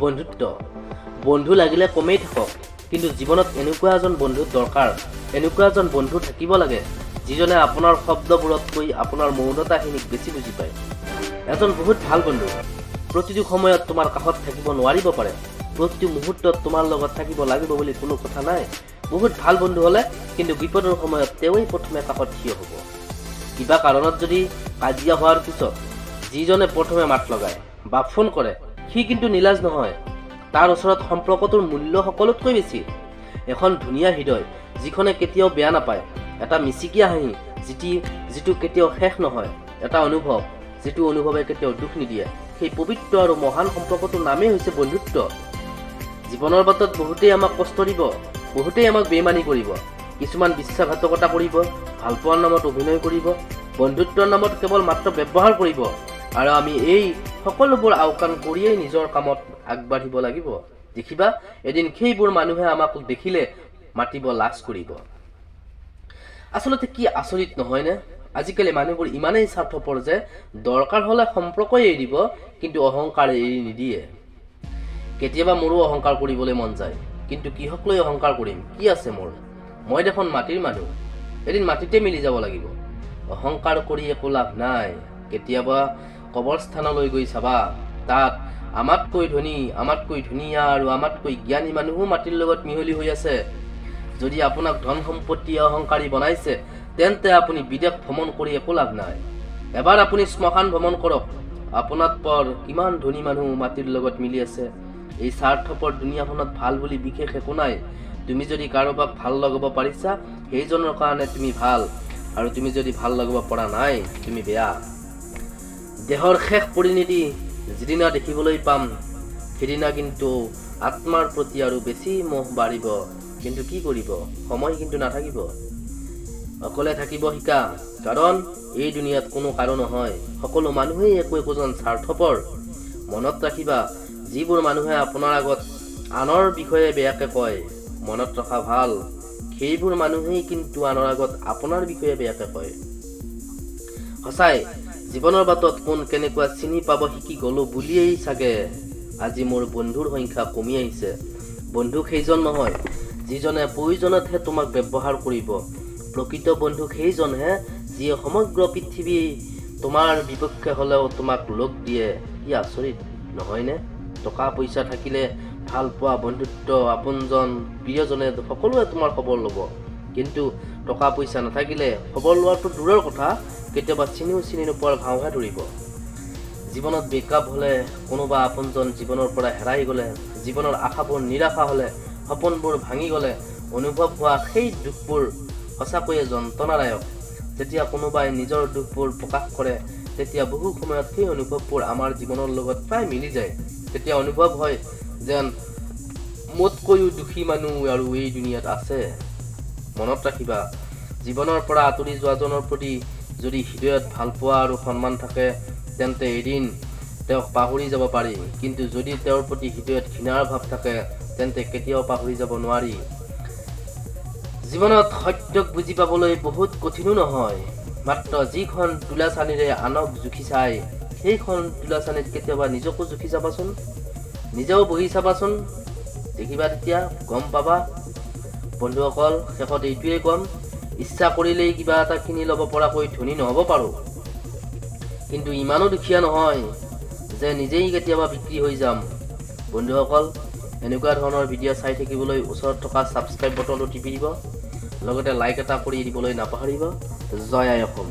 বন্ধুত্ব। বন্ধু লাগিলে কমেই থাকক, কিন্তু জীৱনত এনেকুৱা এজন বন্ধু দৰকাৰ, এনেকুৱা এজন বন্ধু থাকিব লাগে যিজনে আপোনাৰ শব্দবোৰতকৈ আপোনাৰ মৌনতাখিনিক বেছি বুজি পায়। এজন বহুত ভাল বন্ধু প্ৰতিটো সময়ত তোমাৰ কাষত থাকিব নোৱাৰিব পাৰে, প্ৰতিটো মুহূৰ্তত তোমাৰ লগত থাকিব লাগিব বুলি কোনো কথা নাই। বহুত ভাল বন্ধু হ'লে কিন্তু বিপদৰ সময়ত তেওঁই প্ৰথমে কাষত থিয় হ'ব। কিবা কাৰণত যদি কাজিয়া হোৱাৰ পিছত যিজনে প্ৰথমে মাত লগায় বা ফোন কৰে, সি কিন্তু নিলাজ নহয়। তাৰ ওচৰত সম্পৰ্কটোৰ মূল্য সকলোতকৈ বেছি। এখন ধুনীয়া হৃদয় যিখনে কেতিয়াও বেয়া নাপায়, এটা মিচিকীয়া হাঁহি যিটো কেতিয়াও শেষ নহয়, এটা অনুভৱ যিটো অনুভৱে কেতিয়াও দুখ নিদিয়ে, সেই পবিত্ৰ আৰু মহান সম্পৰ্কটোৰ নামেই হৈছে বন্ধুত্ব। জীৱনৰ বাটত বহুতেই আমাক কষ্ট দিব, বহুতেই আমাক বেইমানি কৰিব, কিছুমান বিশ্বাসঘাতকতা কৰিব, ভালপোৱাৰ নামত অভিনয় কৰিব, বন্ধুত্বৰ নামত কেৱল মাত্ৰ ব্যৱহাৰ কৰিব, আৰু আমি এই সকলোবোৰ আওকাণ কৰিয়েই নিজৰ কামত আগবাঢ়িব লাগিব। দেখিবা এদিন সেইবোৰ মানুহে আমাক দেখিলে মাতিব লাজ কৰিব। আচলতে কি আচৰিত নহয়নে? আজিকালি মানুহবোৰ ইমানেই স্বাৰ্থপৰ যে দৰকাৰ হ'লে সম্পৰ্কই এৰি দিব, কিন্তু অহংকাৰ এৰি নিদিয়ে। কেতিয়াবা মোৰো অহংকাৰ কৰিবলৈ মন যায়, কিন্তু কিহক লৈ অহংকাৰ কৰিম? কি আছে মোৰ? মই দেখোন মাটিৰ মানুহ, এদিন মাটিতে মিলি যাব লাগিব। অহংকাৰ কৰি একো লাভ নাই। কেতিয়াবা কবৰস্থানলৈ গৈ চাবা, তাত আমাতকৈ ধনী, আমাতকৈ ধুনীয়া আৰু আমাতকৈ জ্ঞানী মানুহো মাটিৰ লগত মিহলি হৈ আছে। যদি আপোনাক ধন সম্পত্তি অহংকাৰী বনাইছে, তেন্তে আপুনি বিদেশ ভ্ৰমণ কৰি একো লাভ নাই। এবাৰ আপুনি শ্মশান ভ্ৰমণ কৰক, আপোনাত পৰ কিমান ধনী মানুহ মাটিৰ লগত মিলি আছে। এই স্বাৰ্থপৰ দুনিয়াখনত ভাল বুলি বিশেষ একো নাই। তুমি যদি কাৰোবাক ভাল লগাব পাৰিছা, সেইজনৰ কাৰণে তুমি ভাল, আৰু তুমি যদি ভাল লগাব পৰা নাই, তুমি বেয়া। দেহৰ শেষ পৰিণতি যিদিনা দেখিবলৈ পাম, সেইদিনা কিন্তু আত্মাৰ প্ৰতি আৰু বেছি মোহ বাঢ়িব। কিন্তু কি কৰিব, সময় কিন্তু নাথাকিব। অকলে থাকিব শিকা, কাৰণ এই দুনিয়াত কোনো কাৰো নহয়, সকলো মানুহেই একোজন স্বাৰ্থপৰ। মনত ৰাখিবা, যিবোৰ মানুহে আপোনাৰ আগত আনৰ বিষয়ে বেয়াকে কয়, মনত ৰখা ভাল, সেইবোৰ মানুহেই কিন্তু আনৰ আগত আপোনাৰ বিষয়ে বেয়াকে কয়। সঁচাই জীৱনৰ বাটত কোন কেনেকুৱা চিনি পাব শিকি গলো বুলিয়েই চাগে আজি মোৰ বন্ধুৰ সংখ্যা কমি আহিছে। বন্ধু সেইজন নহয় যিজনে প্ৰয়োজনতহে তোমাক ব্যৱহাৰ কৰিব। প্ৰকৃত বন্ধু সেইজনহে যিয়ে সমগ্ৰ পৃথিৱী তোমাৰ বিপক্ষে হ'লেও তোমাক লগ দিয়ে। কি আচৰিত নহয়নে? টকা পইচা থাকিলে ভাল পোৱা বন্ধুত্ব, আপোনজন প্ৰিয়জনে সকলোৱে তোমাৰ খবৰ ল'ব, কিন্তু টকা পইচা নাথাকিলে খবৰ লোৱাটো দূৰৰ কথা, কেতিয়াবা চিনি নোপোৱাৰ ভাওহে ধৰিব। জীৱনত ব্ৰেকআপ হ'লে, কোনোবা আপোনজন জীৱনৰ পৰা হেৰাই গ'লে, জীৱনৰ আশাবোৰ নিৰাশা হ'লে, সপোনবোৰ ভাঙি গ'লে অনুভৱ হোৱা সেই দুখবোৰ সঁচাকৈয়ে যন্ত্ৰণাদায়ক। যেতিয়া কোনোবাই নিজৰ দুখবোৰ প্ৰকাশ কৰে, তেতিয়া বহু সময়ত সেই অনুভৱবোৰ আমাৰ জীৱনৰ লগত প্ৰায় মিলি যায়। তেতিয়া অনুভৱ হয় যেন মোতকৈও দুখী মানুহ আৰু এই দুনিয়াত আছে। মনত ৰাখিবা, জীৱনৰ পৰা আঁতৰি যোৱাজনৰ প্ৰতি যদি হৃদয়ত ভালপোৱা আৰু সন্মান থাকে, তেন্তে এদিন তেওঁক পাহৰি যাব পাৰি, কিন্তু যদি তেওঁৰ প্ৰতি হৃদয়ত ঘৃণাৰ ভাৱ থাকে, তেন্তে কেতিয়াও পাহৰি যাব নোৱাৰি। জীৱনত সত্যক বুজি পাবলৈ বহুত কঠিনো নহয়, মাত্ৰ যিখন তুলাচানিৰে আনক জুখি চাই, সেইখন তুলাচানিত কেতিয়াবা নিজকো জুখি চাবাচোন, নিজেও বহি চাবাচোন, দেখিবা তেতিয়া গম পাবা। বন্ধুসকল, শেষত এইটোৱে কম, ইচ্ছা কৰিলেই কিবা এটা কিনি ল'ব পৰাকৈ ধনী নহ'ব পাৰোঁ, কিন্তু ইমানো দুখীয়া নহয় যে নিজেই কেতিয়াবা বিক্ৰী হৈ যাম। বন্ধুসকল, এনেকুৱা ধৰণৰ ভিডিঅ' চাই থাকিবলৈ ওচৰত থকা ছাবস্ক্ৰাইব বটনটো টিপি দিব, লগতে লাইক এটা কৰি দিবলৈ নাপাহৰিব। জয় আই অসম।